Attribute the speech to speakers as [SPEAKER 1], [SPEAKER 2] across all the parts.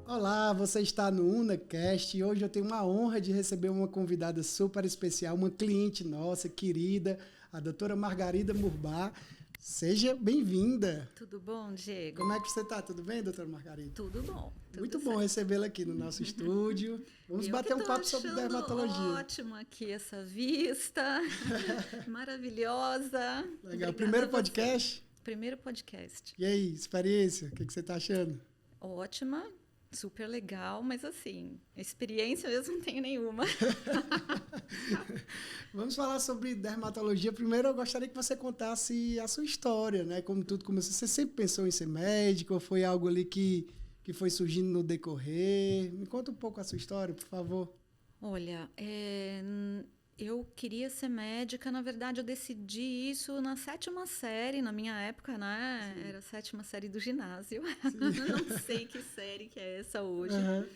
[SPEAKER 1] Olá, você está no UnaCast e hoje eu tenho uma honra de receber uma convidada super especial, uma cliente nossa, querida, a doutora Margarida Murbá. Seja bem-vinda.
[SPEAKER 2] Tudo bom, Diego?
[SPEAKER 1] Como é que você está? Tudo bem, doutora Margarida?
[SPEAKER 2] Tudo bom.
[SPEAKER 1] Muito bom recebê-la aqui no nosso estúdio. Vamos bater um papo sobre dermatologia.
[SPEAKER 2] Ótimo aqui essa vista, maravilhosa.
[SPEAKER 1] Legal.
[SPEAKER 2] Obrigada.
[SPEAKER 1] Primeiro podcast?
[SPEAKER 2] Primeiro podcast.
[SPEAKER 1] E aí, experiência? O que você está achando?
[SPEAKER 2] Ótima, super legal, mas assim, experiência mesmo não tenho nenhuma.
[SPEAKER 1] Vamos falar sobre dermatologia. Primeiro, eu gostaria que você contasse a sua história, né? Como tudo começou. Você sempre pensou em ser médico ou foi algo ali que foi surgindo no decorrer? Me conta um pouco a sua história, por favor.
[SPEAKER 2] Olha, eu queria ser médica. Na verdade, eu decidi isso na 7ª série, na minha época, né? Sim. Era a 7ª série do ginásio. Não sei que série que é essa hoje. Uhum.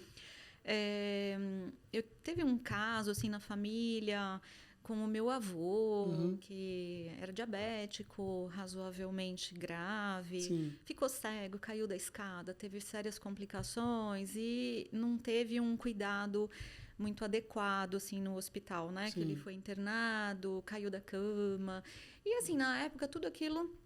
[SPEAKER 2] Eu teve um caso assim na família com o meu avô, que era diabético, razoavelmente grave. Sim. Ficou cego, caiu da escada, teve sérias complicações e não teve um cuidado muito adequado assim no hospital, né? Sim. Que ele foi internado, caiu da cama. E assim, na época tudo aquilo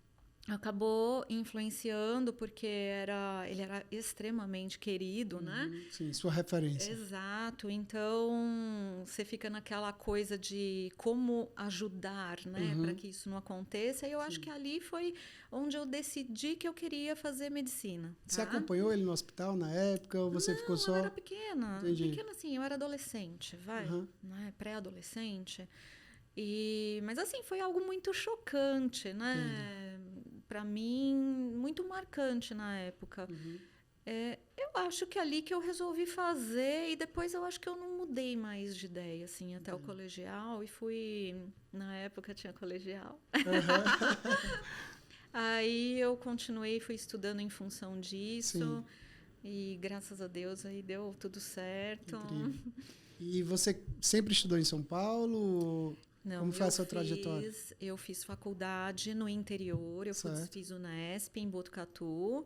[SPEAKER 2] acabou influenciando porque ele era extremamente querido, né?
[SPEAKER 1] Sim, sua referência.
[SPEAKER 2] Exato. Então, você fica naquela coisa de como ajudar, né? Para que isso não aconteça. E eu acho que ali foi onde eu decidi que eu queria fazer medicina. Tá?
[SPEAKER 1] Você acompanhou ele no hospital na época ou você ficou só...
[SPEAKER 2] eu era pequena.
[SPEAKER 1] Entendi.
[SPEAKER 2] Pequena assim, eu era adolescente, né? Pré-adolescente. Mas assim, foi algo muito chocante, né? Para mim, muito marcante na época. Eu acho que ali que eu resolvi fazer e depois eu acho que eu não mudei mais de ideia, assim, até o colegial e fui... Na época tinha colegial. Aí eu continuei, fui estudando em função disso. Sim. E graças a Deus aí deu tudo certo.
[SPEAKER 1] Incrível. E você sempre estudou em São Paulo?
[SPEAKER 2] Não,
[SPEAKER 1] como foi a sua trajetória?
[SPEAKER 2] Eu fiz faculdade no interior, eu fiz Unesp em Botucatu.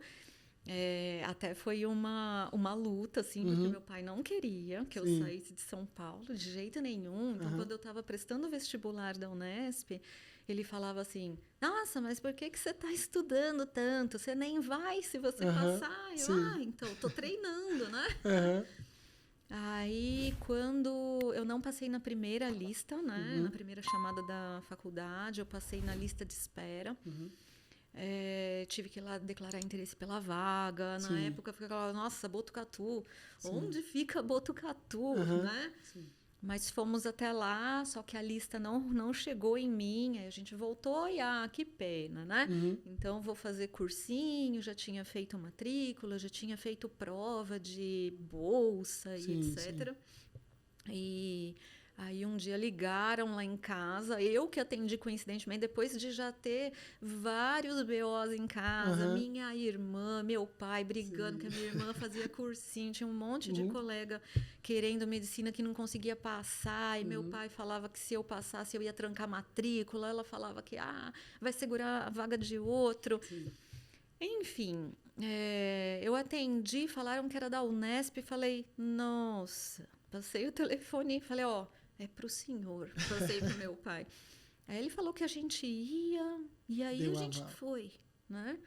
[SPEAKER 2] Até foi uma luta, assim, porque meu pai não queria que eu saísse de São Paulo, de jeito nenhum. Então, quando eu estava prestando o vestibular da Unesp, ele falava assim, nossa, mas por que você está estudando tanto? Você nem vai se você passar. Eu, então, estou treinando, né? Aí, quando eu não passei na primeira lista, né? Na primeira chamada da faculdade, eu passei na lista de espera. Tive que ir lá declarar interesse pela vaga. Na época, eu ficava, nossa, Botucatu. Onde fica Botucatu, né? Sim. Mas fomos até lá, só que a lista não chegou em mim. Aí a gente voltou e, que pena, né? Então, vou fazer cursinho, já tinha feito matrícula, já tinha feito prova de bolsa e etc. E aí um dia ligaram lá em casa, eu que atendi coincidentemente, depois de já ter vários BOs em casa, minha irmã, meu pai brigando, que a minha irmã fazia cursinho, tinha um monte de colega querendo medicina que não conseguia passar, e meu pai falava que se eu passasse eu ia trancar matrícula, ela falava que vai segurar a vaga de outro. Enfim, eu atendi, falaram que era da Unesp, falei, nossa, passei o telefone e falei, é pro senhor, passei pro meu pai. Aí ele falou que a gente ia, e aí a gente foi, né?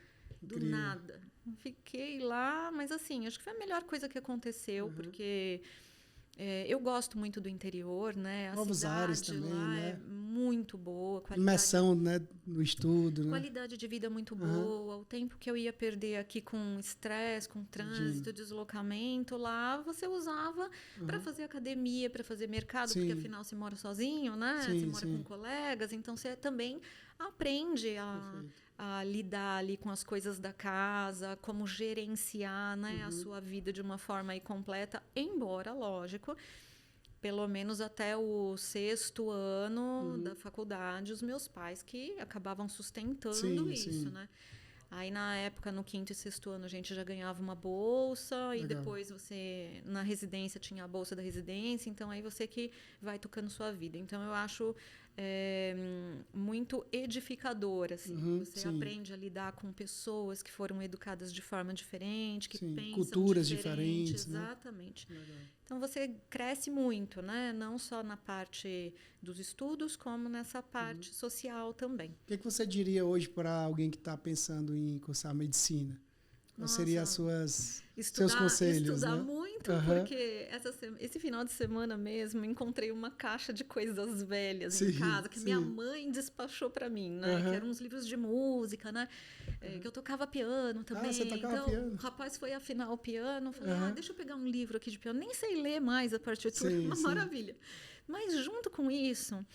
[SPEAKER 2] Do nada. Fiquei lá, mas assim, acho que foi a melhor coisa que aconteceu, porque eu gosto muito do interior, né? A
[SPEAKER 1] Novos ares também,
[SPEAKER 2] lá
[SPEAKER 1] né?
[SPEAKER 2] é muito boa.
[SPEAKER 1] Imersão, né? No estudo, né?
[SPEAKER 2] Qualidade de vida muito boa. O tempo que eu ia perder aqui com estresse, com trânsito, deslocamento, lá você usava para fazer academia, para fazer mercado, porque afinal você mora sozinho, né? Você mora com colegas, então você também aprende a lidar ali com as coisas da casa, como gerenciar, né, a sua vida de uma forma aí completa, embora, lógico, pelo menos até o 6º ano da faculdade, os meus pais que acabavam sustentando isso, né? Aí, na época, no 5º e 6º ano, a gente já ganhava uma bolsa. Legal. E depois você, na residência, tinha a bolsa da residência. Então, aí você que vai tocando sua vida. Então, eu acho muito edificador, assim. Você
[SPEAKER 1] sim.
[SPEAKER 2] aprende a lidar com pessoas que foram educadas de forma diferente, que
[SPEAKER 1] Sim,
[SPEAKER 2] pensam
[SPEAKER 1] culturas diferentes, né?
[SPEAKER 2] Exatamente.
[SPEAKER 1] Legal.
[SPEAKER 2] Então, você cresce muito, né? Não só na parte dos estudos, como nessa parte social também.
[SPEAKER 1] O que você diria hoje para alguém que está pensando em cursar medicina? Quais seriam seus conselhos?
[SPEAKER 2] Estudar
[SPEAKER 1] né?
[SPEAKER 2] muito, porque esse final de semana mesmo encontrei uma caixa de coisas velhas em casa que minha mãe despachou para mim, né? Que eram uns livros de música, né? Que eu tocava piano também.
[SPEAKER 1] Você tocava
[SPEAKER 2] então,
[SPEAKER 1] piano?
[SPEAKER 2] O rapaz foi afinar o piano, falei, deixa eu pegar um livro aqui de piano. Nem sei ler mais a partitura, uma maravilha. Mas junto com isso,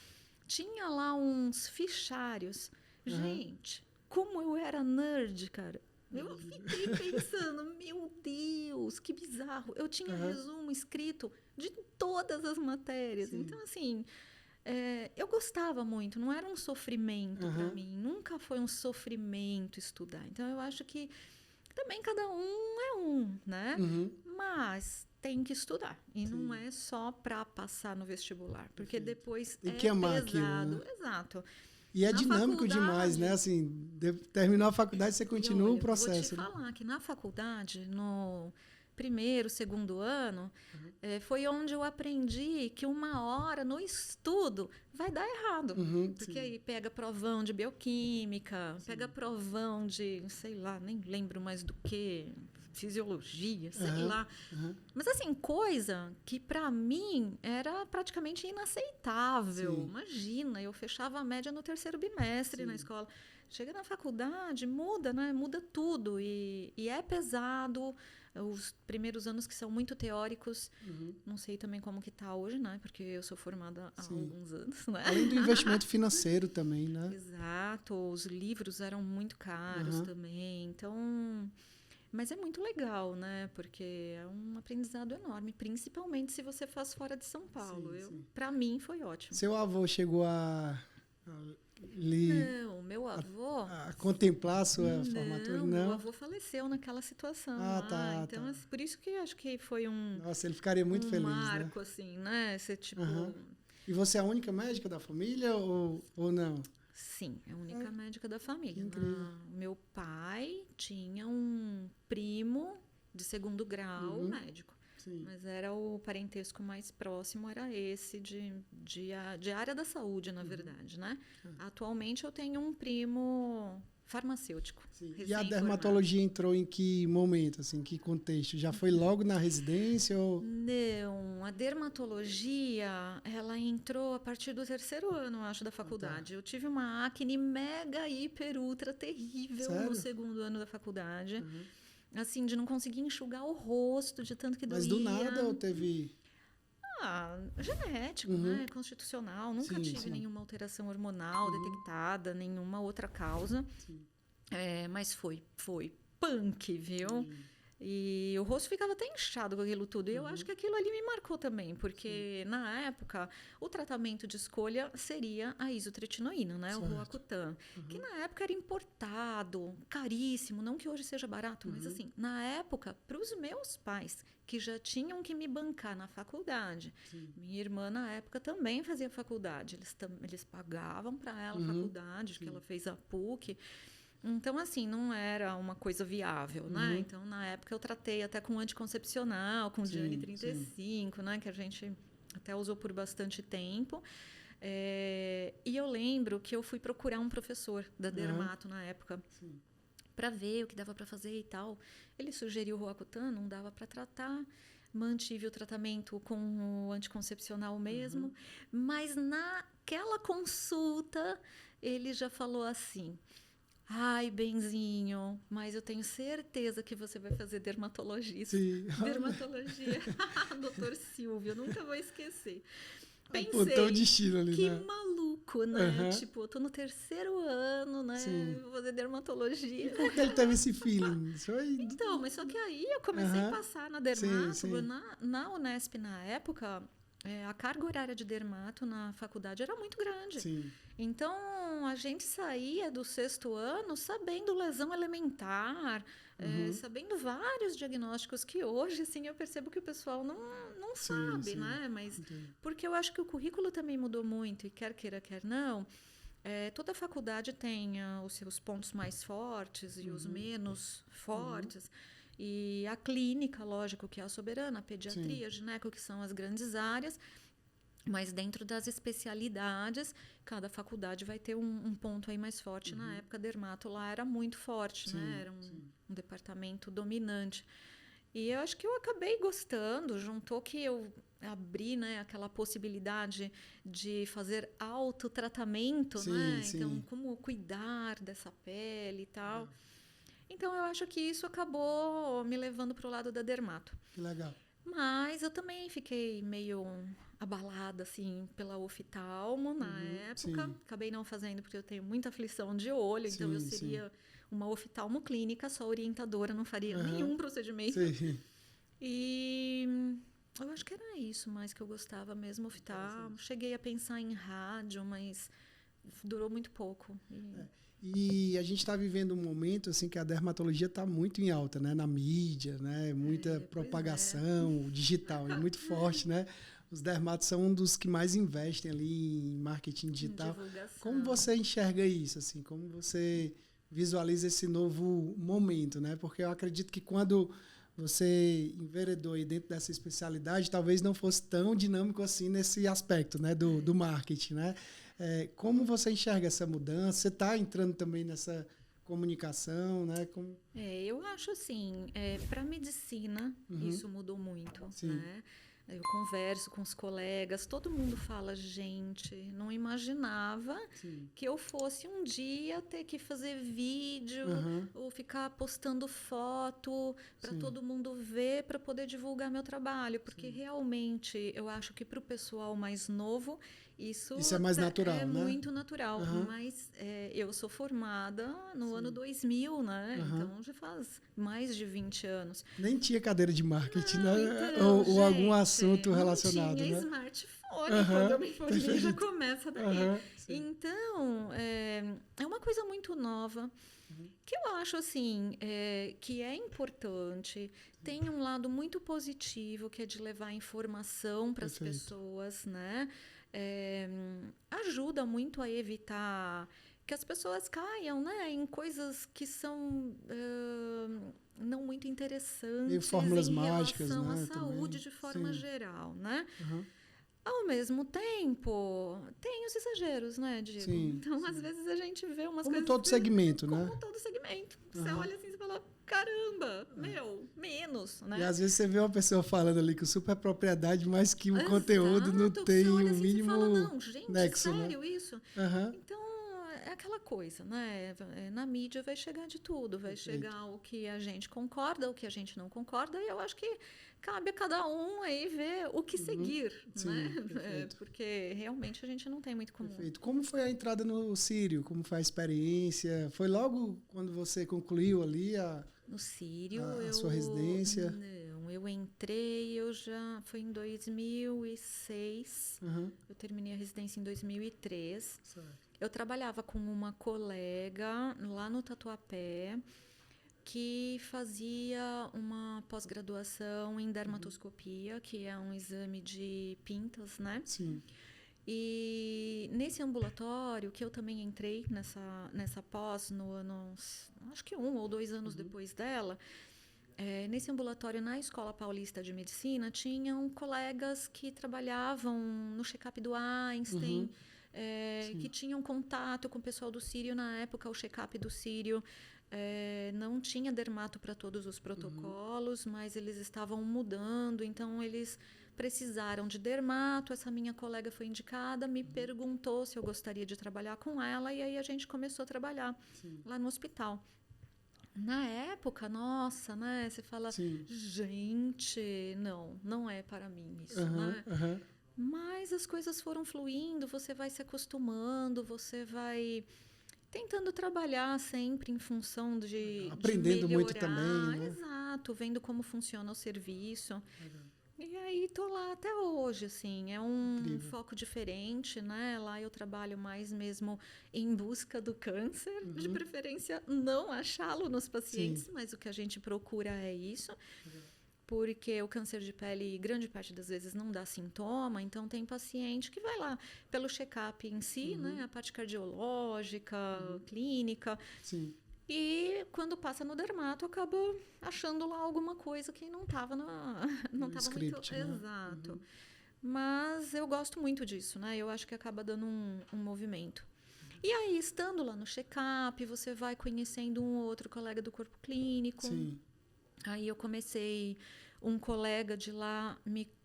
[SPEAKER 2] tinha lá uns fichários. Gente, como eu era nerd, cara. Eu fiquei pensando, meu Deus, que bizarro. Eu tinha resumo escrito de todas as matérias. Sim. Então, assim, eu gostava muito. Não era um sofrimento para mim. Nunca foi um sofrimento estudar. Então, eu acho que também cada um é um, né? Mas tem que estudar. E não é só para passar no vestibular. Porque depois
[SPEAKER 1] tem que amar
[SPEAKER 2] pesado.
[SPEAKER 1] Aquilo, né?
[SPEAKER 2] Exato.
[SPEAKER 1] E é dinâmico demais, né? Assim, terminou a faculdade, você continua o processo.
[SPEAKER 2] Vou te falar que na faculdade, no primeiro, segundo ano, foi onde eu aprendi que 1 hora no estudo vai dar errado. Porque aí pega provão de bioquímica, pega provão de, sei lá, nem lembro mais do que, fisiologia, sei lá. Mas, assim, coisa que, para mim, era praticamente inaceitável. Sim. Imagina, eu fechava a média no 3º bimestre na escola. Chega na faculdade, muda, né? Muda tudo. E é pesado. Os primeiros anos que são muito teóricos. Não sei também como que está hoje, né? Porque eu sou formada há alguns anos, né?
[SPEAKER 1] Além do investimento financeiro também, né?
[SPEAKER 2] Exato. Os livros eram muito caros também. Então... Mas é muito legal, né? Porque é um aprendizado enorme, principalmente se você faz fora de São Paulo. Para mim, foi ótimo.
[SPEAKER 1] Seu avô chegou a
[SPEAKER 2] Não, meu avô...
[SPEAKER 1] A contemplar a sua formatura? Não,
[SPEAKER 2] meu avô faleceu naquela situação. Então, assim, por isso que acho que foi um...
[SPEAKER 1] Nossa, ele ficaria muito feliz,
[SPEAKER 2] marco,
[SPEAKER 1] né?
[SPEAKER 2] assim, né? Esse tipo...
[SPEAKER 1] E você é a única médica da família ou não?
[SPEAKER 2] Sim, é a única médica da família.
[SPEAKER 1] Incrível.
[SPEAKER 2] Meu pai tinha um primo de 2º grau médico. Sim. Mas era o parentesco mais próximo, era esse de área da saúde, na verdade, né? Atualmente eu tenho um primo farmacêutico.
[SPEAKER 1] E a dermatologia entrou em que momento, assim, que contexto? Já foi logo na residência? Ou...
[SPEAKER 2] Não, a dermatologia, ela entrou a partir do 3º ano, acho, da faculdade. Eu tive uma acne mega, hiper, ultra terrível. Sério? No 2º ano da faculdade. Assim, de não conseguir enxugar o rosto, de tanto que doía.
[SPEAKER 1] Mas do nada ou teve...
[SPEAKER 2] Genético, né? Constitucional. Nunca tive nenhuma alteração hormonal detectada, nenhuma outra causa. Mas foi punk, viu? E o rosto ficava até inchado com aquilo tudo. E eu acho que aquilo ali me marcou também, porque na época o tratamento de escolha seria a isotretinoína, né? Certo. O Roacutan, que na época era importado, caríssimo, não que hoje seja barato, mas assim, na época, para os meus pais, que já tinham que me bancar na faculdade. Minha irmã, na época, também fazia faculdade. Eles pagavam para ela a faculdade, que ela fez a PUC. Então, assim, não era uma coisa viável, né? Então, na época, eu tratei até com anticoncepcional, com Diane 35, né? Que a gente até usou por bastante tempo. E eu lembro que eu fui procurar um professor da dermato na época para ver o que dava para fazer e tal. Ele sugeriu o Roacutan, não dava para tratar. Mantive o tratamento com o anticoncepcional mesmo. Mas naquela consulta, ele já falou assim... Ai, benzinho, mas eu tenho certeza que você vai fazer dermatologia.
[SPEAKER 1] Sim.
[SPEAKER 2] Dermatologia. Doutor Silvio, eu nunca vou esquecer. Pensei,
[SPEAKER 1] apontou o destino ali,
[SPEAKER 2] que
[SPEAKER 1] né?
[SPEAKER 2] maluco, né? Tipo, eu tô no 3º ano, né? Vou fazer dermatologia.
[SPEAKER 1] E por que ele teve esse feeling?
[SPEAKER 2] Então, mas só que aí eu comecei a passar na dermato. Na Unesp, na época... a carga horária de dermato na faculdade era muito grande.
[SPEAKER 1] Sim.
[SPEAKER 2] Então, a gente saía do 6º ano sabendo lesão elementar, sabendo vários diagnósticos que hoje, assim, eu percebo que o pessoal não sabe, né? Mas porque eu acho que o currículo também mudou muito, e quer queira, quer não, toda faculdade tem os seus pontos mais fortes e os menos fortes. E a clínica, lógico, que é a soberana, a pediatria, a gineco, que são as grandes áreas. Mas dentro das especialidades, cada faculdade vai ter um ponto aí mais forte. Na época, dermato lá era muito forte, né? Era um departamento dominante. E eu acho que eu acabei gostando, juntou que eu abri, né, aquela possibilidade de fazer autotratamento, né? Então, como cuidar dessa pele e tal. Então, eu acho que isso acabou me levando para o lado da dermato.
[SPEAKER 1] Que legal.
[SPEAKER 2] Mas eu também fiquei meio abalada, assim, pela oftalmo na época. Acabei não fazendo porque eu tenho muita aflição de olho, então eu seria uma oftalmo clínica, só orientadora, não faria nenhum procedimento. E eu acho que era isso mais que eu gostava mesmo, oftalmo. Cheguei a pensar em rádio, mas durou muito pouco.
[SPEAKER 1] E a gente está vivendo um momento assim que a dermatologia está muito em alta, né? Na mídia, né? Muita propagação digital é muito forte, né? Os dermatos são um dos que mais investem ali em marketing digital. Como você enxerga isso, assim? Como você visualiza esse novo momento, né? Porque eu acredito que quando você enveredou aí dentro dessa especialidade, talvez não fosse tão dinâmico assim nesse aspecto, né? Do marketing, né? Como você enxerga essa mudança? Você está entrando também nessa comunicação, né?
[SPEAKER 2] Eu acho assim, para a medicina isso mudou muito, né? Eu converso com os colegas, todo mundo fala, gente, não imaginava que eu fosse um dia ter que fazer vídeo ou ficar postando foto para todo mundo ver, para poder divulgar meu trabalho, porque realmente eu acho que para o pessoal mais novo isso
[SPEAKER 1] é mais natural, né?
[SPEAKER 2] Muito natural, mas eu sou formada no ano 2000, né? Então já faz mais de 20 anos.
[SPEAKER 1] Nem tinha cadeira de marketing, né?
[SPEAKER 2] Então,
[SPEAKER 1] ou algum assunto relacionado,
[SPEAKER 2] não tinha,
[SPEAKER 1] né?
[SPEAKER 2] Smartphone, quando eu me formei já começa daí. Então, é uma coisa muito nova, que eu acho assim, que é importante, tem um lado muito positivo, que é de levar informação para as pessoas, né? Ajuda muito a evitar que as pessoas caiam, né, em coisas que são não muito interessantes
[SPEAKER 1] e fórmulas
[SPEAKER 2] em
[SPEAKER 1] mágicas,
[SPEAKER 2] relação
[SPEAKER 1] né,
[SPEAKER 2] à saúde
[SPEAKER 1] também.
[SPEAKER 2] de forma geral, né? Ao mesmo tempo, tem os exageros, né, Diego? Então, às vezes, a gente vê umas
[SPEAKER 1] como
[SPEAKER 2] coisas...
[SPEAKER 1] Todo segmento,
[SPEAKER 2] como
[SPEAKER 1] né?
[SPEAKER 2] Como todo segmento. Você olha assim e fala, caramba, menos, né?
[SPEAKER 1] E às vezes você vê uma pessoa falando ali com super propriedade, mas que o conteúdo não tem o
[SPEAKER 2] assim,
[SPEAKER 1] mínimo
[SPEAKER 2] fala, não, gente,
[SPEAKER 1] nexo,
[SPEAKER 2] sério
[SPEAKER 1] né?
[SPEAKER 2] isso? Então, é aquela coisa, né? Na mídia vai chegar de tudo, vai chegar o que a gente concorda, o que a gente não concorda, e eu acho que cabe a cada um aí ver o que seguir, né? Porque realmente a gente não tem muito como...
[SPEAKER 1] Perfeito. Como foi a entrada no Círio? Como foi a experiência? Foi logo quando você concluiu ali
[SPEAKER 2] no Círio,
[SPEAKER 1] a sua residência?
[SPEAKER 2] Não, eu entrei, foi em 2006, eu terminei a residência em 2003.
[SPEAKER 1] Certo.
[SPEAKER 2] Eu trabalhava com uma colega lá no Tatuapé, que fazia uma pós-graduação em dermatoscopia, que é um exame de pintas, né?
[SPEAKER 1] Sim.
[SPEAKER 2] E nesse ambulatório, que eu também entrei nessa pós no ano, acho que 1 ou 2 anos depois dela, nesse ambulatório na Escola Paulista de Medicina, tinham colegas que trabalhavam no check-up do Einstein, que tinham contato com o pessoal do Círio. Na época, o check-up do Círio não tinha dermato para todos os protocolos, mas eles estavam mudando, então eles precisaram de dermato. Essa minha colega foi indicada, me perguntou se eu gostaria de trabalhar com ela, e aí a gente começou a trabalhar lá no hospital. Na época, nossa, né? Você fala, gente, não é para mim isso, né? Mas as coisas foram fluindo, você vai se acostumando, você vai tentando trabalhar sempre em função de
[SPEAKER 1] aprendendo
[SPEAKER 2] melhorar.
[SPEAKER 1] muito também, né?
[SPEAKER 2] Exato, vendo como funciona o serviço. E aí tô lá até hoje, assim, é um
[SPEAKER 1] Incrível.
[SPEAKER 2] foco diferente, né? Lá eu trabalho mais mesmo em busca do câncer, de preferência não achá-lo nos pacientes,
[SPEAKER 1] Sim.
[SPEAKER 2] mas o que a gente procura é isso, porque o câncer de pele, grande parte das vezes, não dá sintoma, então tem paciente que vai lá pelo check-up em si, né? A parte cardiológica, clínica,
[SPEAKER 1] Sim.
[SPEAKER 2] e quando passa no dermato, acaba achando lá alguma coisa que não estava não
[SPEAKER 1] No
[SPEAKER 2] estava muito
[SPEAKER 1] script, né?
[SPEAKER 2] exato. Mas eu gosto muito disso, né? Eu acho que acaba dando um movimento. E aí, estando lá no check-up, você vai conhecendo um outro colega do corpo clínico.
[SPEAKER 1] Sim.
[SPEAKER 2] Aí eu comecei, um colega de lá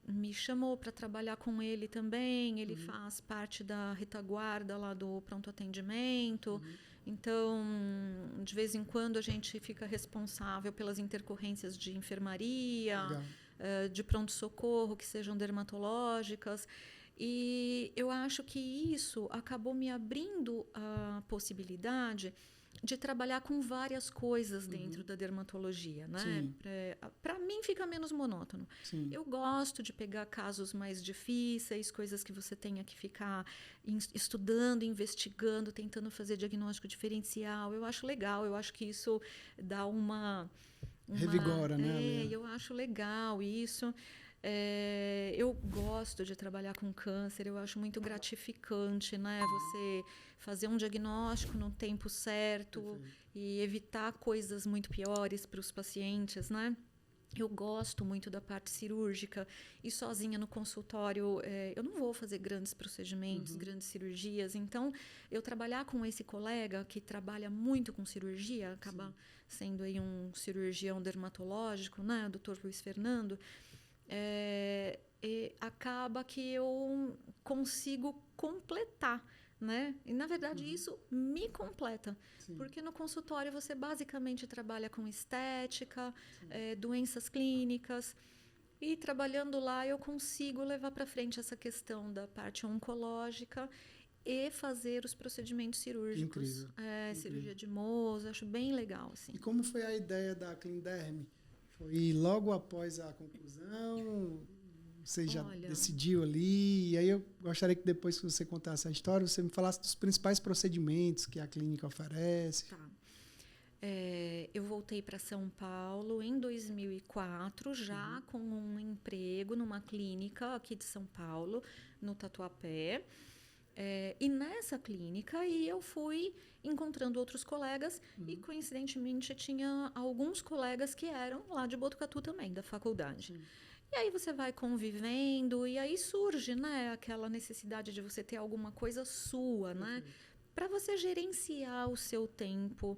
[SPEAKER 2] me chamou para trabalhar com ele também. Ele faz parte da retaguarda lá do pronto atendimento. Então, de vez em quando a gente fica responsável pelas intercorrências de enfermaria,
[SPEAKER 1] Legal.
[SPEAKER 2] de pronto-socorro, que sejam dermatológicas. E eu acho que isso acabou me abrindo a possibilidade de trabalhar com várias coisas dentro da dermatologia, né?
[SPEAKER 1] Sim.
[SPEAKER 2] Para mim fica menos monótono.
[SPEAKER 1] Sim.
[SPEAKER 2] Eu gosto de pegar casos mais difíceis, coisas que você tenha que ficar estudando, investigando, tentando fazer diagnóstico diferencial. Eu acho legal, eu acho que isso dá
[SPEAKER 1] Revigora, né, Ale?
[SPEAKER 2] eu acho legal isso. Eu gosto de trabalhar com câncer, eu acho muito gratificante, né? Você fazer um diagnóstico no tempo certo. Perfeito. E evitar coisas muito piores para os pacientes, né? Eu gosto muito da parte cirúrgica e sozinha no consultório eu não vou fazer grandes procedimentos, grandes cirurgias. Então, eu trabalhar com esse colega que trabalha muito com cirurgia, acaba sendo aí um cirurgião dermatológico, né? O Dr. Luiz Fernando. Acaba que eu consigo completar, né? E, na verdade, isso me completa. Sim. Porque no consultório você basicamente trabalha com estética, doenças clínicas. E trabalhando lá eu consigo levar para frente essa questão da parte oncológica e fazer os procedimentos cirúrgicos.
[SPEAKER 1] Incrível.
[SPEAKER 2] Cirurgia de Mohs, acho bem legal. Assim.
[SPEAKER 1] E como foi a ideia da Clinderm? Foi logo após a conclusão? Você já decidiu ali? E aí eu gostaria que depois que você contasse a história, você me falasse dos principais procedimentos que a clínica oferece.
[SPEAKER 2] Tá. Eu voltei para São Paulo em 2004, já com um emprego numa clínica aqui de São Paulo, no Tatuapé. E nessa clínica eu fui encontrando outros colegas e, coincidentemente, tinha alguns colegas que eram lá de Botucatu também, da faculdade. E aí você vai convivendo e aí surge, né, aquela necessidade de você ter alguma coisa sua, né? Para você gerenciar o seu tempo,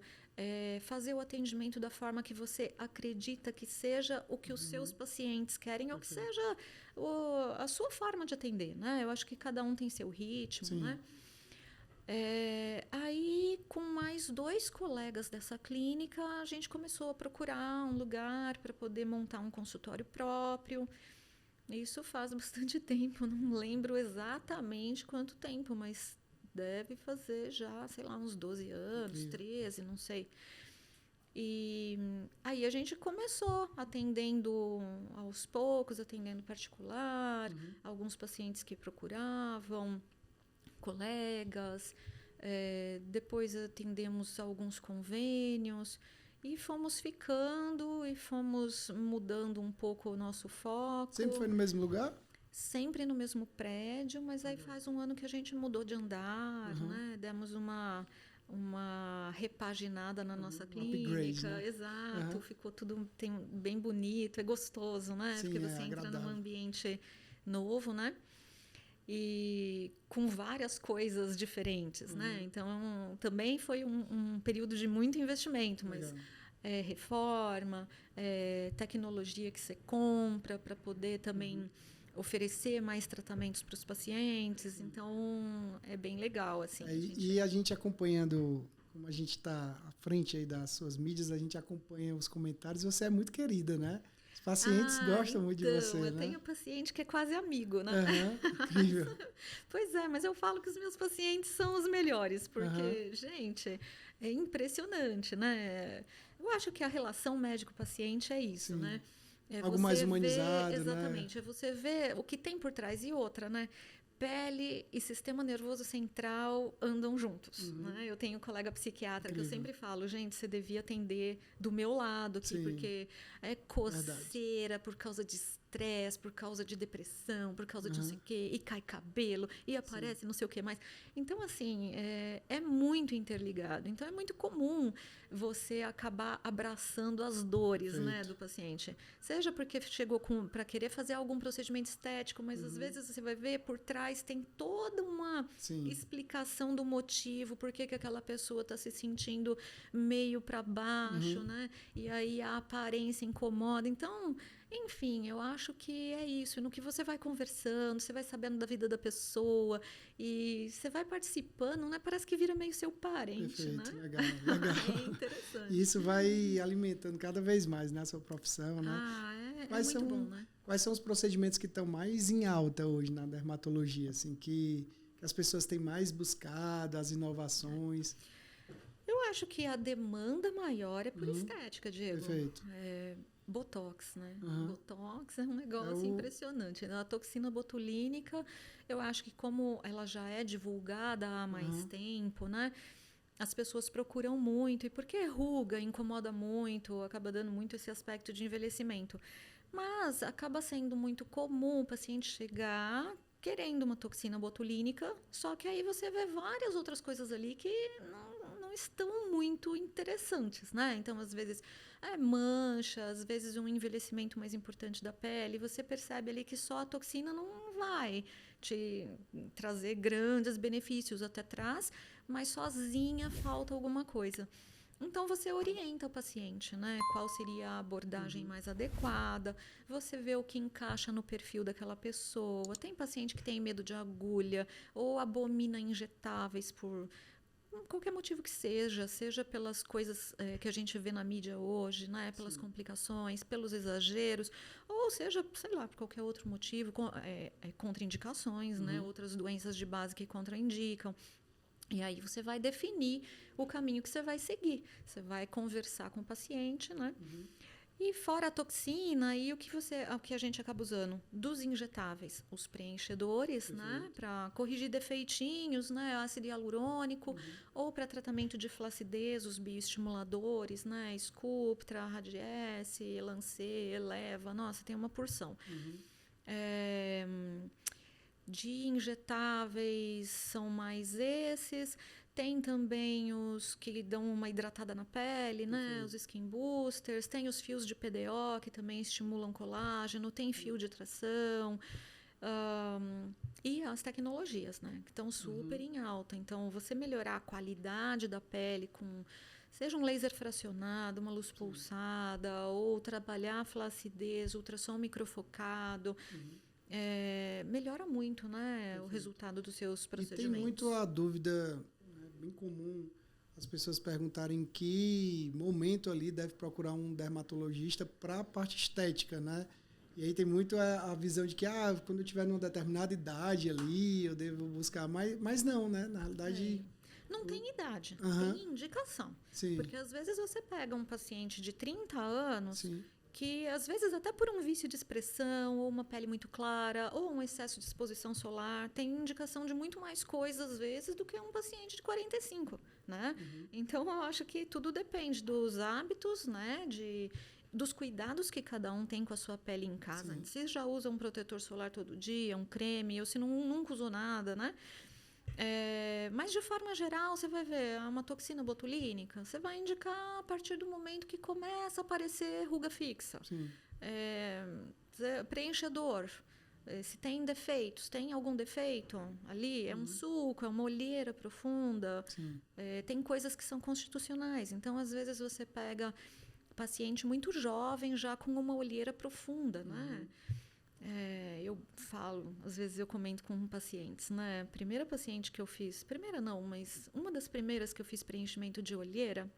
[SPEAKER 2] fazer o atendimento da forma que você acredita que seja o que os seus pacientes querem ou que seja a sua forma de atender, né? Eu acho que cada um tem seu ritmo, Sim. né? Aí, com mais 2 colegas dessa clínica, a gente começou a procurar um lugar para poder montar um consultório próprio. Isso faz bastante tempo, não lembro exatamente quanto tempo, mas deve fazer já, sei lá, uns 12 anos, 13, não sei. E aí a gente começou atendendo aos poucos, atendendo particular, alguns pacientes que procuravam, colegas, depois atendemos alguns convênios e fomos ficando e fomos mudando um pouco o nosso foco.
[SPEAKER 1] Sempre foi no mesmo lugar?
[SPEAKER 2] Sempre no mesmo prédio, mas aí faz um ano que a gente mudou de andar, né? Demos uma repaginada na nossa clínica.
[SPEAKER 1] Upgrade, né?
[SPEAKER 2] Exato, ficou tudo bem bonito, é gostoso, né?
[SPEAKER 1] Sim,
[SPEAKER 2] porque você entra num ambiente novo, né? E com várias coisas diferentes, né? Então, também foi um período de muito investimento, mas reforma, tecnologia que você compra para poder também oferecer mais tratamentos para os pacientes. Então, é bem legal, assim.
[SPEAKER 1] E a gente acompanhando, como a gente está à frente aí das suas mídias, a gente acompanha os comentários. Você é muito querida, né? Os pacientes gostam muito de você,
[SPEAKER 2] eu
[SPEAKER 1] né?
[SPEAKER 2] tenho paciente que é quase amigo, né?
[SPEAKER 1] Incrível.
[SPEAKER 2] Pois é, mas eu falo que os meus pacientes são os melhores, porque, gente, é impressionante, né? Eu acho que a relação médico-paciente é isso, Sim. né?
[SPEAKER 1] algo mais humanizado,
[SPEAKER 2] exatamente,
[SPEAKER 1] né?
[SPEAKER 2] é você ver o que tem por trás. E outra, né? Pele e sistema nervoso central andam juntos, né? Eu tenho um colega psiquiatra que eu sempre falo, gente, você devia atender do meu lado aqui,
[SPEAKER 1] Sim.
[SPEAKER 2] Porque é coceira por causa de estresse, por causa de depressão, por causa de não sei o quê, e cai cabelo, e aparece não sei o que mais. Então, assim, é muito interligado. Então, é muito comum você acabar abraçando as dores, né, do paciente. Seja porque chegou para querer fazer algum procedimento estético, mas às vezes você vai ver por trás tem toda uma explicação do motivo, por que aquela pessoa está se sentindo meio para baixo, né? E aí a aparência incomoda. Então, enfim, eu acho que é isso. No que você vai conversando, você vai sabendo da vida da pessoa e você vai participando, né? Parece que vira meio seu parente,
[SPEAKER 1] Perfeito,
[SPEAKER 2] né?
[SPEAKER 1] legal, legal.
[SPEAKER 2] É interessante.
[SPEAKER 1] E isso vai alimentando cada vez mais, né, a sua profissão, né?
[SPEAKER 2] É muito bom, né?
[SPEAKER 1] Quais são os procedimentos que estão mais em alta hoje na dermatologia, assim, que as pessoas têm mais buscado, as inovações?
[SPEAKER 2] Eu acho que a demanda maior é por estética, Diego.
[SPEAKER 1] Perfeito.
[SPEAKER 2] Botox, né? Botox é um negócio impressionante. A toxina botulínica, eu acho que como ela já é divulgada há mais tempo, né? As pessoas procuram muito. E porque ruga, incomoda muito, acaba dando muito esse aspecto de envelhecimento. Mas acaba sendo muito comum o paciente chegar querendo uma toxina botulínica, só que aí você vê várias outras coisas ali que não estão muito interessantes, né? Então, às vezes, mancha, às vezes um envelhecimento mais importante da pele, você percebe ali que só a toxina não vai te trazer grandes benefícios, até traz, mas sozinha falta alguma coisa. Então, você orienta o paciente, né? Qual seria a abordagem mais adequada, você vê o que encaixa no perfil daquela pessoa. Tem paciente que tem medo de agulha ou abomina injetáveis por qualquer motivo que seja pelas coisas que a gente vê na mídia hoje, né? Pelas complicações, pelos exageros, ou seja, sei lá, por qualquer outro motivo, contraindicações, né? Outras doenças de base que contraindicam. E aí você vai definir o caminho que você vai seguir. Você vai conversar com o paciente, né? E fora a toxina, aí o que a gente acaba usando? Dos injetáveis, os preenchedores, né? Para corrigir defeitinhos, né? Ácido hialurônico, ou para tratamento de flacidez, os bioestimuladores, né? Sculptra, Radiesse, Elancê, Eleva, nossa, tem uma porção. De injetáveis são mais esses. Tem também os que dão uma hidratada na pele, né? Os skin boosters. Tem os fios de PDO que também estimulam colágeno. Tem fio de tração. E as tecnologias, né? Que estão super em alta. Então, você melhorar a qualidade da pele com... Seja um laser fracionado, uma luz pulsada, ou trabalhar a flacidez, ultrassom microfocado... melhora muito, né, o resultado dos seus procedimentos.
[SPEAKER 1] E tem muito a dúvida, né, bem comum, as pessoas perguntarem em que momento ali deve procurar um dermatologista para a parte estética, né? E aí tem muito a visão de que quando eu tiver numa determinada idade ali, eu devo buscar mais, mas não, né? Na realidade...
[SPEAKER 2] Não tem idade, tem indicação.
[SPEAKER 1] Sim.
[SPEAKER 2] Porque às vezes você pega um paciente de 30 anos...
[SPEAKER 1] Sim.
[SPEAKER 2] Que, às vezes, até por um vício de expressão, ou uma pele muito clara, ou um excesso de exposição solar, tem indicação de muito mais coisas, às vezes, do que um paciente de 45, né? Então, eu acho que tudo depende dos hábitos, né? Dos cuidados que cada um tem com a sua pele em casa.
[SPEAKER 1] Sim.
[SPEAKER 2] Se já usa um protetor solar todo dia, um creme, ou se nunca usou nada, né? Mas, de forma geral, você vai ver uma toxina botulínica, você vai indicar a partir do momento que começa a aparecer ruga fixa. Preenchedor. Se tem defeitos, tem algum defeito ali? É um sulco, é uma olheira profunda. Tem coisas que são constitucionais. Então, às vezes, você pega paciente muito jovem já com uma olheira profunda, né? Eu falo, às vezes eu comento com pacientes, né? Primeira paciente que eu fiz, primeira não, mas uma das primeiras que eu fiz preenchimento de olheira,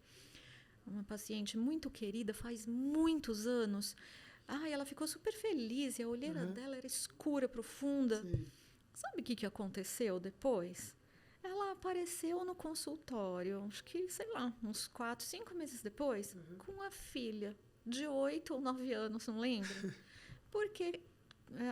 [SPEAKER 2] uma paciente muito querida, faz muitos anos. Ela ficou super feliz e a olheira dela era escura, profunda. Sabe o que aconteceu depois? Ela apareceu no consultório, acho que, sei lá, uns 4, 5 meses depois, com a filha de 8 ou 9 anos, não lembro. Porque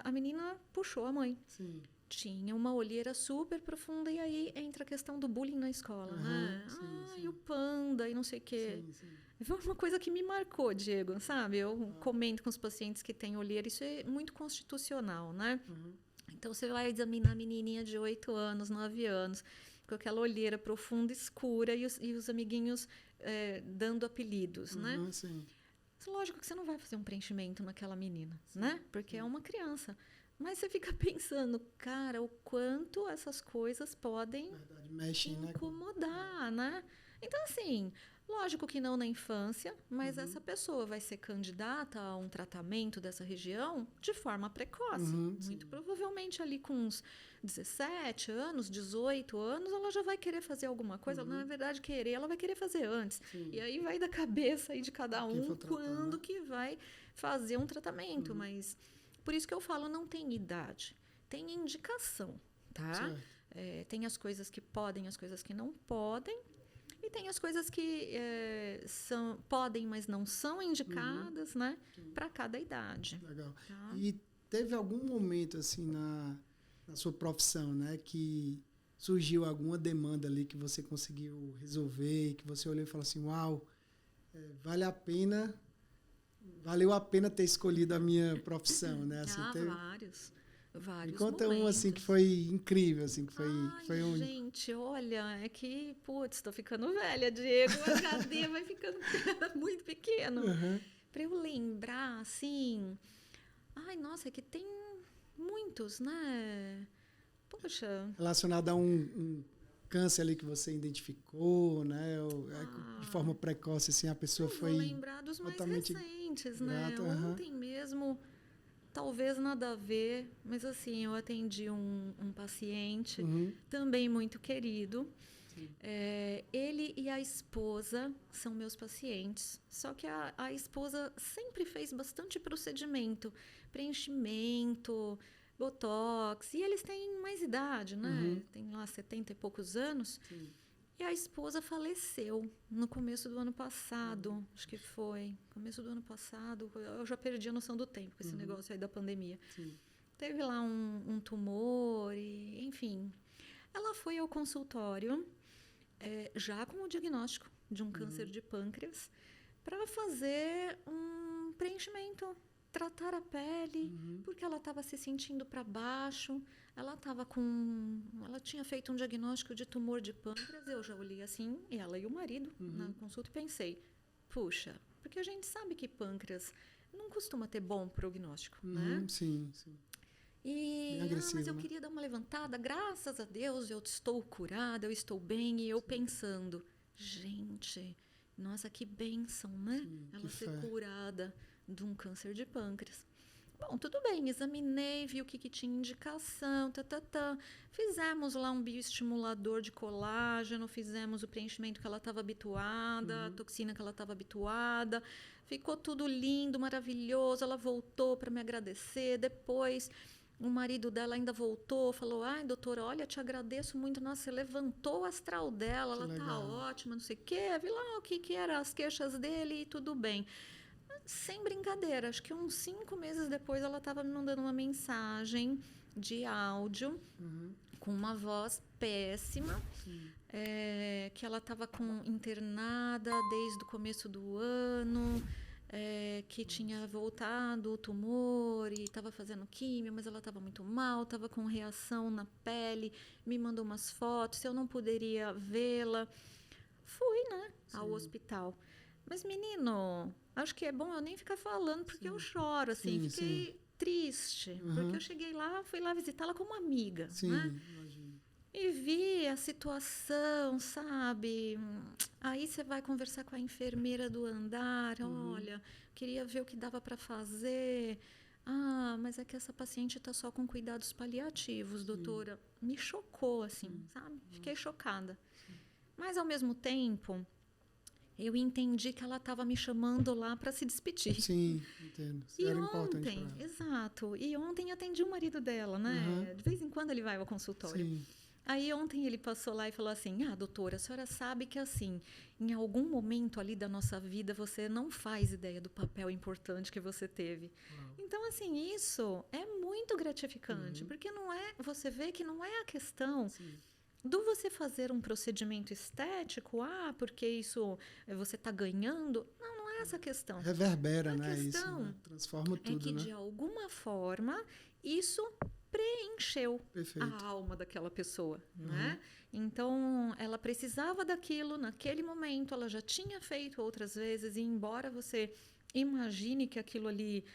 [SPEAKER 2] a menina puxou a mãe.
[SPEAKER 1] Sim.
[SPEAKER 2] Tinha uma olheira super profunda, e aí entra a questão do bullying na escola, né?
[SPEAKER 1] Sim.
[SPEAKER 2] E o panda, e não sei o quê.
[SPEAKER 1] Sim.
[SPEAKER 2] Foi uma coisa que me marcou, Diego, sabe? Eu comento com os pacientes que têm olheira, isso é muito constitucional, né? Então, você vai examinar a menininha de 8 anos, 9 anos, com aquela olheira profunda, escura, e os amiguinhos dando apelidos, né?
[SPEAKER 1] Sim.
[SPEAKER 2] Lógico que você não vai fazer um preenchimento naquela menina, né? Porque é uma criança. Mas você fica pensando, cara, o quanto essas coisas podem incomodar, né? Então, assim, lógico que não na infância, mas essa pessoa vai ser candidata a um tratamento dessa região de forma precoce. Muito provavelmente ali com uns 17 anos, 18 anos, ela já vai querer fazer alguma coisa. Na verdade, ela vai querer fazer antes.
[SPEAKER 1] Sim.
[SPEAKER 2] E aí vai da cabeça aí de cada um quando
[SPEAKER 1] né?
[SPEAKER 2] que vai fazer um tratamento. Mas por isso que eu falo, não tem idade. Tem indicação, tá? Tem as coisas que podem, as coisas que não podem. E tem as coisas que podem, mas não são indicadas, né? Para cada idade.
[SPEAKER 1] Legal.
[SPEAKER 2] Tá?
[SPEAKER 1] E teve algum momento, assim, na sua profissão, né? Que surgiu alguma demanda ali que você conseguiu resolver, que você olhou e falou assim, uau, valeu a pena ter escolhido a minha profissão, né? Assim,
[SPEAKER 2] Vários
[SPEAKER 1] Me conta
[SPEAKER 2] momentos.
[SPEAKER 1] um, assim, que foi incrível, assim, que foi único.
[SPEAKER 2] Gente, olha, é que, putz, tô ficando velha, Diego, o HD vai ficando muito pequeno. Para eu lembrar, assim, nossa, é que tem muitos, né? Poxa.
[SPEAKER 1] Relacionado a um câncer ali que você identificou, né? De forma precoce, assim, a pessoa foi...
[SPEAKER 2] Vou lembrar dos mais recentes, né? Ontem mesmo... Talvez nada a ver, mas assim, eu atendi um paciente também muito querido. Ele e a esposa são meus pacientes, só que a esposa sempre fez bastante procedimento, preenchimento, botox, e eles têm mais idade, né? Tem lá 70 e poucos anos. E a esposa faleceu no começo do ano passado, acho que foi. Começo do ano passado, eu já perdi a noção do tempo com esse negócio aí da pandemia. Teve lá um tumor, enfim. Ela foi ao consultório, já com o diagnóstico de um câncer de pâncreas, para fazer um preenchimento, tratar a pele, porque ela estava se sentindo para baixo. Ela tinha feito um diagnóstico de tumor de pâncreas. Eu já olhei assim, ela e o marido na consulta, e pensei, puxa, porque a gente sabe que pâncreas não costuma ter bom prognóstico, né?
[SPEAKER 1] Sim.
[SPEAKER 2] E mas eu queria dar uma levantada, graças a Deus eu estou curada, eu estou bem. E eu pensando, gente, nossa, que bênção, né? Ela ser curada de um câncer de pâncreas. Bom, tudo bem, examinei, vi o que tinha indicação, Fizemos lá um bioestimulador de colágeno, fizemos o preenchimento que ela estava habituada, a toxina que ela estava habituada. Ficou tudo lindo, maravilhoso. Ela voltou para me agradecer. Depois, o marido dela ainda voltou, falou, doutora, olha, te agradeço muito. Nossa, você levantou o astral dela, ela tá ótima, não sei o quê. Vi lá o que eram as queixas dele e tudo bem. Sem brincadeira, acho que uns 5 meses depois ela estava me mandando uma mensagem de áudio com uma voz péssima, que ela estava internada desde o começo do ano, que tinha voltado o tumor e estava fazendo químio, mas ela estava muito mal, estava com reação na pele, me mandou umas fotos, se eu não poderia vê-la. Fui, né, ao hospital. Mas, menino, acho que é bom eu nem ficar falando, porque eu choro, assim. Fiquei triste, porque eu cheguei lá, fui lá visitá-la como amiga, né?
[SPEAKER 1] Imagino.
[SPEAKER 2] E vi a situação, sabe? Aí você vai conversar com a enfermeira do andar, olha, queria ver o que dava para fazer. Mas é que essa paciente está só com cuidados paliativos, doutora. Me chocou, assim, sabe? Fiquei chocada. Mas, ao mesmo tempo... eu entendi que ela estava me chamando lá para se despedir.
[SPEAKER 1] Sim, entendo. Era importante para ela.
[SPEAKER 2] Exato. E ontem atendi o marido dela, né? De vez em quando ele vai ao consultório.
[SPEAKER 1] Sim.
[SPEAKER 2] Aí ontem ele passou lá e falou assim, doutora, a senhora sabe que assim, em algum momento ali da nossa vida, você não faz ideia do papel importante que você teve. Então, assim, isso é muito gratificante, porque você vê que não é a questão... Sim. Do você fazer um procedimento estético, porque isso você está ganhando, não é essa a questão.
[SPEAKER 1] Reverbera, né? Isso, né? Transforma tudo,
[SPEAKER 2] é que,
[SPEAKER 1] né?
[SPEAKER 2] de alguma forma, isso preencheu a alma daquela pessoa, né? Então, ela precisava daquilo naquele momento, ela já tinha feito outras vezes, e embora você imagine que aquilo ali...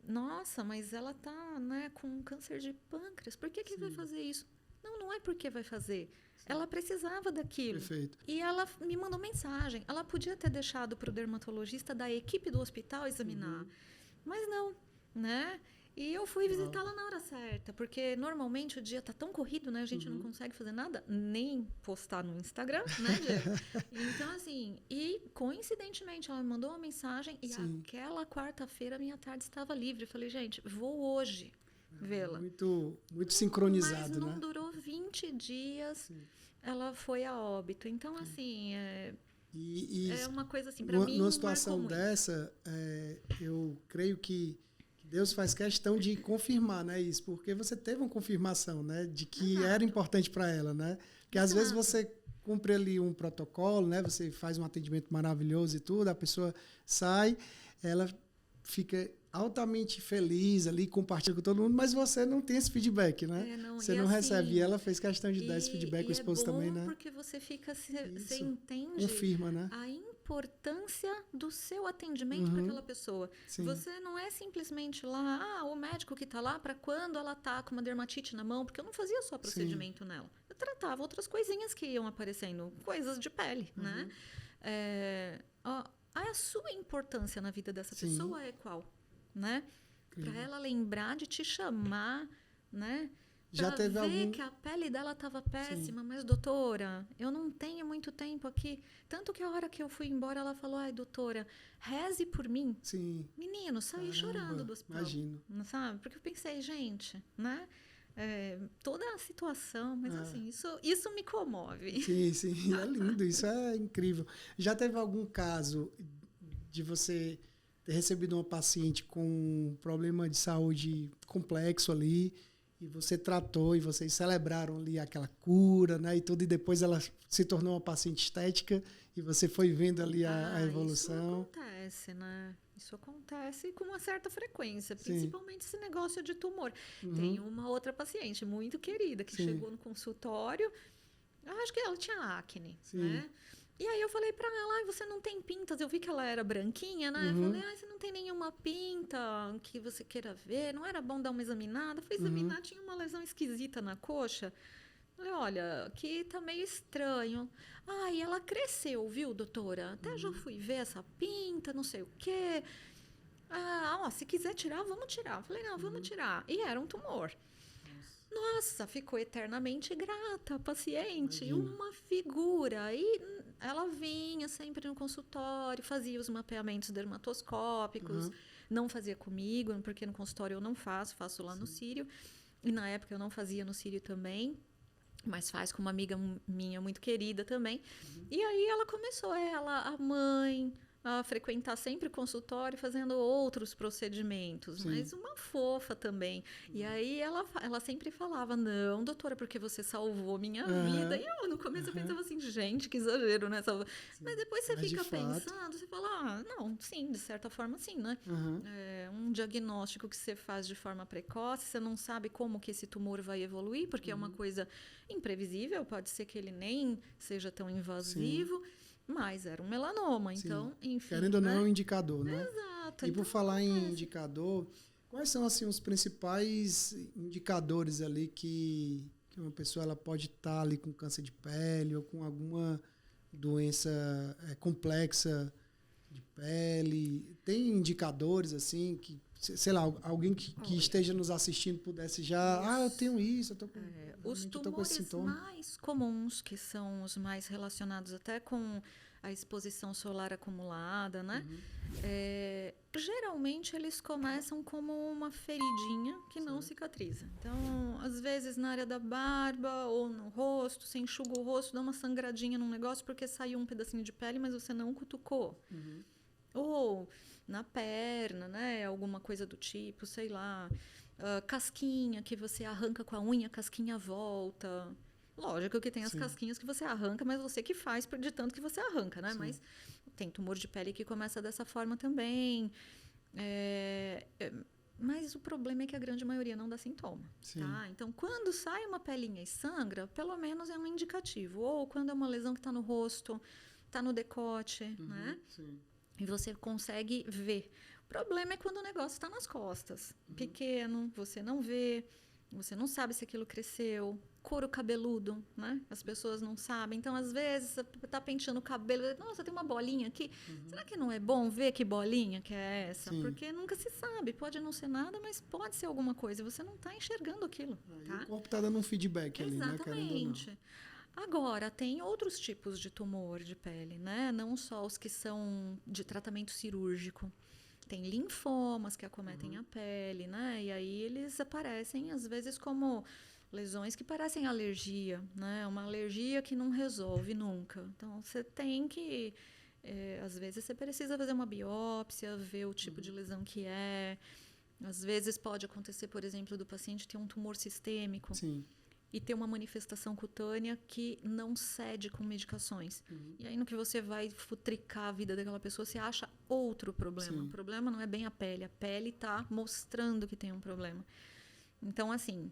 [SPEAKER 2] nossa, mas ela está, né, com câncer de pâncreas, por que vai fazer isso? Não é porque vai fazer. Sim. Ela precisava daquilo.
[SPEAKER 1] Perfeito.
[SPEAKER 2] E ela me mandou mensagem. Ela podia ter deixado para o dermatologista da equipe do hospital examinar. Mas não, né? E eu fui visitá-la na hora certa, porque normalmente o dia está tão corrido, né? A gente não consegue fazer nada, nem postar no Instagram, né, Diego? Então, assim, e coincidentemente ela me mandou uma mensagem e aquela quarta-feira minha tarde estava livre. Eu falei, gente, vou hoje vê-la.
[SPEAKER 1] Muito sincronizado,
[SPEAKER 2] mas não
[SPEAKER 1] né?
[SPEAKER 2] durou 20 dias, ela foi a óbito. Então, assim, é uma coisa assim, para mim,
[SPEAKER 1] numa situação dessa, eu creio que Deus faz questão de confirmar, né, isso, porque você teve uma confirmação, né, de que era importante para ela, né? Porque às vezes você cumpre ali um protocolo, né, você faz um atendimento maravilhoso e tudo, a pessoa sai, ela fica altamente feliz ali, compartilha com todo mundo, mas você não tem esse feedback, né? Você não recebe. E ela fez questão de dar esse feedback, o esposo também, né?
[SPEAKER 2] Porque você fica, você entende
[SPEAKER 1] confirma, né?
[SPEAKER 2] a importância do seu atendimento para aquela pessoa. Sim. Você não é simplesmente lá, o médico que está lá para quando ela está com uma dermatite na mão, porque eu não fazia só procedimento nela. Eu tratava outras coisinhas que iam aparecendo, coisas de pele, né? A sua importância na vida dessa pessoa é qual? Né? Para ela lembrar de te chamar, né?
[SPEAKER 1] Já teve
[SPEAKER 2] ver que a pele dela estava péssima, mas doutora, eu não tenho muito tempo aqui. Tanto que a hora que eu fui embora, ela falou, ai, doutora, reze por mim.
[SPEAKER 1] Sim.
[SPEAKER 2] Menino, saí chorando do hospital.
[SPEAKER 1] Imagino.
[SPEAKER 2] Sabe? Porque eu pensei, gente, né? Toda a situação, mas assim, isso me comove.
[SPEAKER 1] Sim, é lindo, isso é incrível. Já teve algum caso de você ter recebido uma paciente com um problema de saúde complexo ali, e você tratou, e vocês celebraram ali aquela cura, né, e tudo, e depois ela se tornou uma paciente estética, e você foi vendo ali a evolução?
[SPEAKER 2] Isso acontece, né? Isso acontece com uma certa frequência, principalmente esse negócio de tumor. Tem uma outra paciente muito querida que chegou no consultório, eu acho que ela tinha acne, né? E aí eu falei pra ela, você não tem pintas? Eu vi que ela era branquinha, né? Eu falei, você não tem nenhuma pinta que você queira ver? Não era bom dar uma examinada? Eu fui examinar, tinha uma lesão esquisita na coxa. Eu falei, olha, aqui tá meio estranho. E ela cresceu, viu, doutora? Até já fui ver essa pinta, não sei o quê. Se quiser tirar, vamos tirar. Eu falei, não, vamos tirar. E era um tumor. Nossa, ficou eternamente grata a paciente. Uma figura. E ela vinha sempre no consultório, fazia os mapeamentos dermatoscópicos. Não fazia comigo, porque no consultório eu não faço lá no Sírio. E na época eu não fazia no Sírio também, mas faz com uma amiga minha muito querida também. E aí ela começou, a mãe, a frequentar sempre o consultório, fazendo outros procedimentos, mas uma fofa também. E aí ela sempre falava, não, doutora, porque você salvou minha vida. E eu, no começo, eu pensava assim, gente, que exagero, né? Mas depois você fica pensando, você fala, não, sim, de certa forma, sim, né? É um diagnóstico que você faz de forma precoce, você não sabe como que esse tumor vai evoluir, porque é uma coisa imprevisível, pode ser que ele nem seja tão invasivo. Mas era um melanoma, então, enfim.
[SPEAKER 1] Querendo ou não, é um indicador, né?
[SPEAKER 2] Exato.
[SPEAKER 1] E por falar em indicador, quais são assim, os principais indicadores ali que uma pessoa ela pode estar ali com câncer de pele ou com alguma doença complexa de pele? Tem indicadores assim que, sei lá, alguém que esteja nos assistindo pudesse já... eu tenho isso, eu tô com...
[SPEAKER 2] Os tumores mais comuns, que são os mais relacionados até com a exposição solar acumulada, né? Geralmente eles começam como uma feridinha que não cicatriza. Então, às vezes na área da barba ou no rosto, você enxuga o rosto, dá uma sangradinha num negócio porque saiu um pedacinho de pele, mas você não cutucou. Ou na perna, né? Alguma coisa do tipo, sei lá. Casquinha que você arranca com a unha, a casquinha volta. Lógico que tem as casquinhas que você arranca, mas você que faz de tanto que você arranca, né? Sim. Mas tem tumor de pele que começa dessa forma também. Mas o problema é que a grande maioria não dá sintoma. Tá? Então, quando sai uma pelinha e sangra, pelo menos é um indicativo. Ou quando é uma lesão que está no rosto, está no decote, né? Sim. E você consegue ver. O problema é quando o negócio está nas costas. Pequeno, você não vê, você não sabe se aquilo cresceu. Couro cabeludo, né? As pessoas não sabem. Então, às vezes, você tá penteando o cabelo. Nossa, tem uma bolinha aqui. Será que não é bom ver que bolinha que é essa? Sim. Porque nunca se sabe. Pode não ser nada, mas pode ser alguma coisa. Você não está enxergando aquilo. Tá?
[SPEAKER 1] O corpo está dando um feedback ali, né?
[SPEAKER 2] Exatamente. Agora, tem outros tipos de tumor de pele, né? Não só os que são de tratamento cirúrgico. Tem linfomas que acometem a pele, né? E aí eles aparecem, às vezes, como lesões que parecem alergia, né? Uma alergia que não resolve nunca. Então, você tem que... às vezes, você precisa fazer uma biópsia, ver o tipo de lesão que é. Às vezes, pode acontecer, por exemplo, do paciente ter um tumor sistêmico.
[SPEAKER 1] Sim.
[SPEAKER 2] E ter uma manifestação cutânea que não cede com medicações. E aí, no que você vai futricar a vida daquela pessoa, você acha outro problema. Sim. O problema não é bem a pele está mostrando que tem um problema. Então, assim,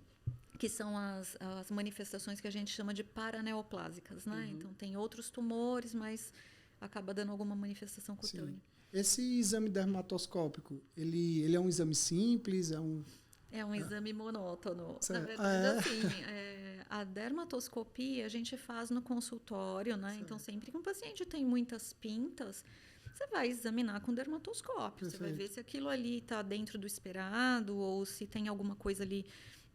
[SPEAKER 2] que são as manifestações que a gente chama de paraneoplásicas, né? Então, tem outros tumores, mas acaba dando alguma manifestação cutânea. Sim.
[SPEAKER 1] Esse exame dermatoscópico, ele é um exame simples,
[SPEAKER 2] É um exame monótono. Certo. Na verdade, assim, a dermatoscopia a gente faz no consultório, né? Certo. Então, sempre que um paciente tem muitas pintas, você vai examinar com dermatoscópio. Perfeito. Você vai ver se aquilo ali está dentro do esperado ou se tem alguma coisa ali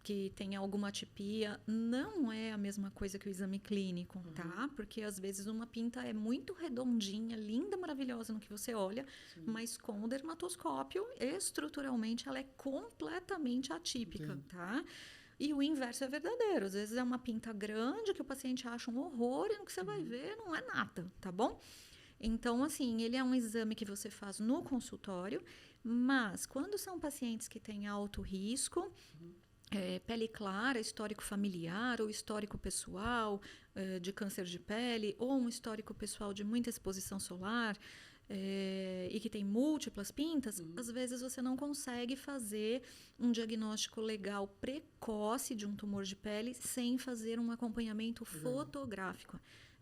[SPEAKER 2] que tenha alguma atipia. Não é a mesma coisa que o exame clínico, tá? Porque, às vezes, uma pinta é muito redondinha, linda, maravilhosa no que você olha, sim, mas com o dermatoscópio, estruturalmente, ela é completamente atípica, entendi, tá? E o inverso é verdadeiro. Às vezes, é uma pinta grande que o paciente acha um horror e no que você vai ver não é nada, tá bom? Então, assim, ele é um exame que você faz no consultório, mas quando são pacientes que têm alto risco... pele clara, histórico familiar ou histórico pessoal de câncer de pele ou um histórico pessoal de muita exposição solar e que tem múltiplas pintas, às vezes você não consegue fazer um diagnóstico legal precoce de um tumor de pele sem fazer um acompanhamento fotográfico.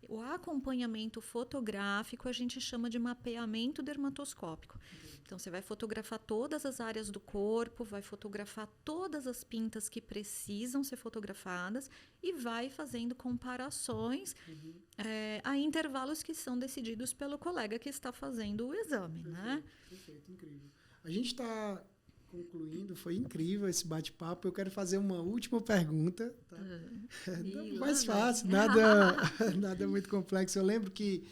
[SPEAKER 2] O acompanhamento fotográfico a gente chama de mapeamento dermatoscópico. Então, você vai fotografar todas as áreas do corpo, vai fotografar todas as pintas que precisam ser fotografadas e vai fazendo comparações a intervalos que são decididos pelo colega que está fazendo o exame. Perfeito, né?
[SPEAKER 1] Perfeito, incrível. A gente está concluindo, foi incrível esse bate-papo. Eu quero fazer uma última pergunta. Tá? Mais fácil, nada muito complexo. Eu lembro que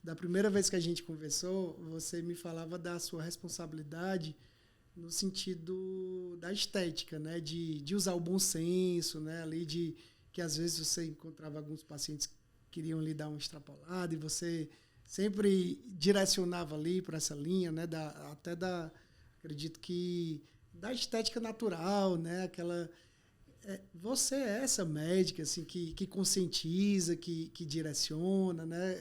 [SPEAKER 1] da primeira vez que a gente conversou, você me falava da sua responsabilidade no sentido da estética, né? De usar o bom senso, né? Ali que às vezes você encontrava alguns pacientes que queriam lhe dar uma extrapolada e você sempre direcionava ali para essa linha, né? Acredito que da estética natural, né? Você é essa médica assim, que conscientiza, que direciona, né?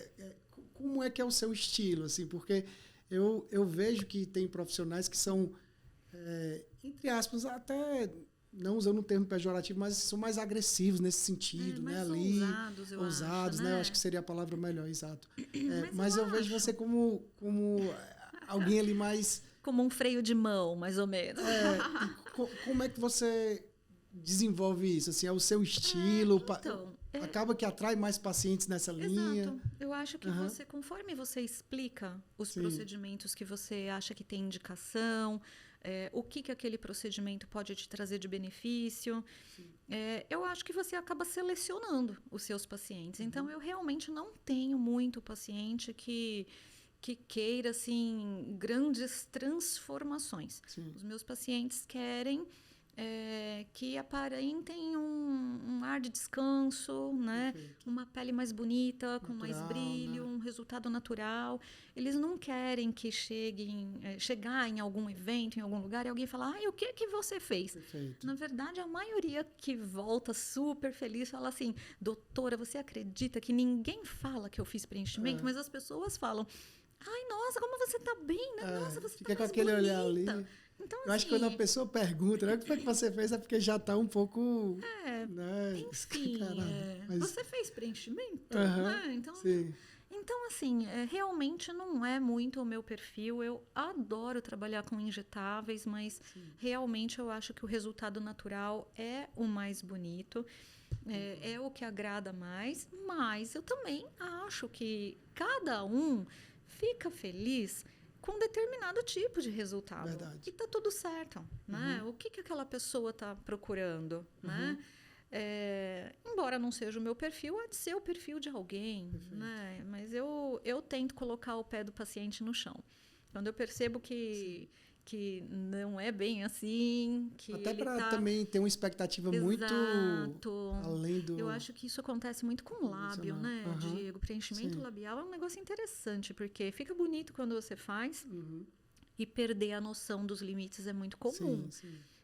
[SPEAKER 1] Como é que é o seu estilo? Assim, porque eu vejo que tem profissionais que são, entre aspas, até não usando um termo pejorativo, mas são mais agressivos nesse sentido, né? Ali, ousados, né? Eu acho que seria a palavra melhor, exato. Mas eu vejo você como alguém ali mais...
[SPEAKER 2] Como um freio de mão, mais ou menos.
[SPEAKER 1] Como é que você desenvolve isso? Assim, é o seu estilo? Acaba que atrai mais pacientes nessa linha?
[SPEAKER 2] Exato. Eu acho que você, conforme você explica os procedimentos que você acha que tem indicação, o que aquele procedimento pode te trazer de benefício, eu acho que você acaba selecionando os seus pacientes. Então, eu realmente não tenho muito paciente que queira, assim, grandes transformações.
[SPEAKER 1] Sim.
[SPEAKER 2] Os meus pacientes querem que aparentem um ar de descanso, né? Uma pele mais bonita, com mais brilho, né? Um resultado natural. Eles não querem que chegar em algum evento, em algum lugar, e alguém falar, o que você fez?
[SPEAKER 1] Perfeito.
[SPEAKER 2] Na verdade, a maioria que volta super feliz fala assim, doutora, você acredita que ninguém fala que eu fiz preenchimento, mas as pessoas falam, ai, nossa, como você tá bem, né? Nossa, você
[SPEAKER 1] fica
[SPEAKER 2] tá mais
[SPEAKER 1] com aquele
[SPEAKER 2] bonita.
[SPEAKER 1] olhar ali.
[SPEAKER 2] Então,
[SPEAKER 1] eu acho que quando a pessoa pergunta, né, o que foi que você fez, é porque já está um pouco... né,
[SPEAKER 2] enfim,
[SPEAKER 1] mas...
[SPEAKER 2] você fez preenchimento?
[SPEAKER 1] Né?
[SPEAKER 2] Então, assim, realmente não é muito o meu perfil. Eu adoro trabalhar com injetáveis, mas realmente eu acho que o resultado natural é o mais bonito. É o que agrada mais, mas eu também acho que cada um fica feliz com determinado tipo de resultado.
[SPEAKER 1] Verdade.
[SPEAKER 2] E tá tudo certo, né? O que aquela pessoa está procurando, né? Embora não seja o meu perfil, há de ser o perfil de alguém, né? Mas eu tento colocar o pé do paciente no chão. Quando eu percebo que não é bem assim, que
[SPEAKER 1] até para também ter uma expectativa muito além do...
[SPEAKER 2] Eu acho que isso acontece muito com lábio, né, Diego? Preenchimento labial é um negócio interessante, porque fica bonito quando você faz e perder a noção dos limites é muito comum.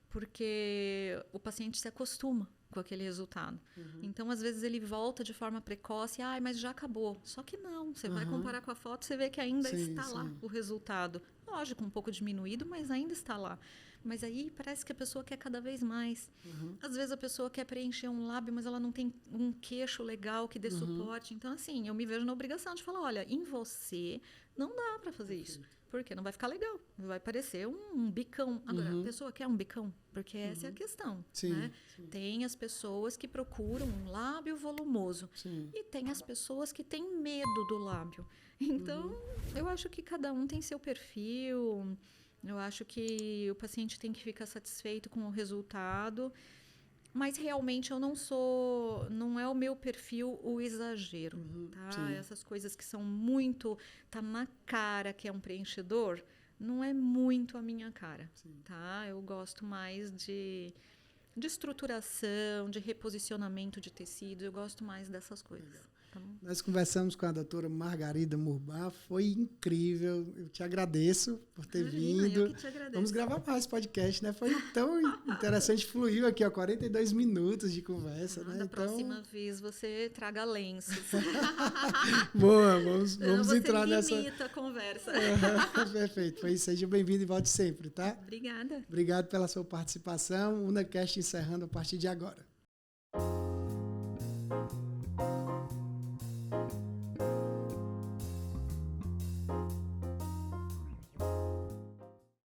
[SPEAKER 2] Porque o paciente se acostuma com aquele resultado. Então, às vezes, ele volta de forma precoce, mas já acabou. Só que não, você vai comparar com a foto, você vê que ainda está lá o resultado. Lógico, um pouco diminuído, mas ainda está lá. Mas aí parece que a pessoa quer cada vez mais. Às vezes a pessoa quer preencher um lábio, mas ela não tem um queixo legal que dê suporte. Então, assim, eu me vejo na obrigação de falar, olha, em você não dá para fazer isso. Porque não vai ficar legal. Vai parecer um bicão. Agora, a pessoa quer um bicão? Porque essa é a questão. Né? Tem as pessoas que procuram um lábio volumoso. E tem as pessoas que têm medo do lábio. Então, eu acho que cada um tem seu perfil. Eu acho que o paciente tem que ficar satisfeito com o resultado. Mas realmente eu não é o meu perfil o exagero, tá? Essas coisas que são muito, tá na cara que é um preenchedor, não é muito a minha cara, tá? Eu gosto mais de estruturação, de reposicionamento de tecido, eu gosto mais dessas coisas. Tá bom?
[SPEAKER 1] Nós conversamos com a doutora Margarida Murbach, foi incrível, eu te agradeço por ter vindo.
[SPEAKER 2] Eu que te agradeço.
[SPEAKER 1] Vamos gravar mais podcast, né? Foi tão interessante, fluiu aqui, 42 minutos de conversa. Né?
[SPEAKER 2] Da próxima vez você traga lenços.
[SPEAKER 1] Boa, vamos entrar nessa...
[SPEAKER 2] Você limita a conversa.
[SPEAKER 1] Perfeito, foi isso. Seja bem-vindo e volte sempre, tá?
[SPEAKER 2] Obrigada.
[SPEAKER 1] Obrigado pela sua participação. O UnaCast encerrando a partir de agora.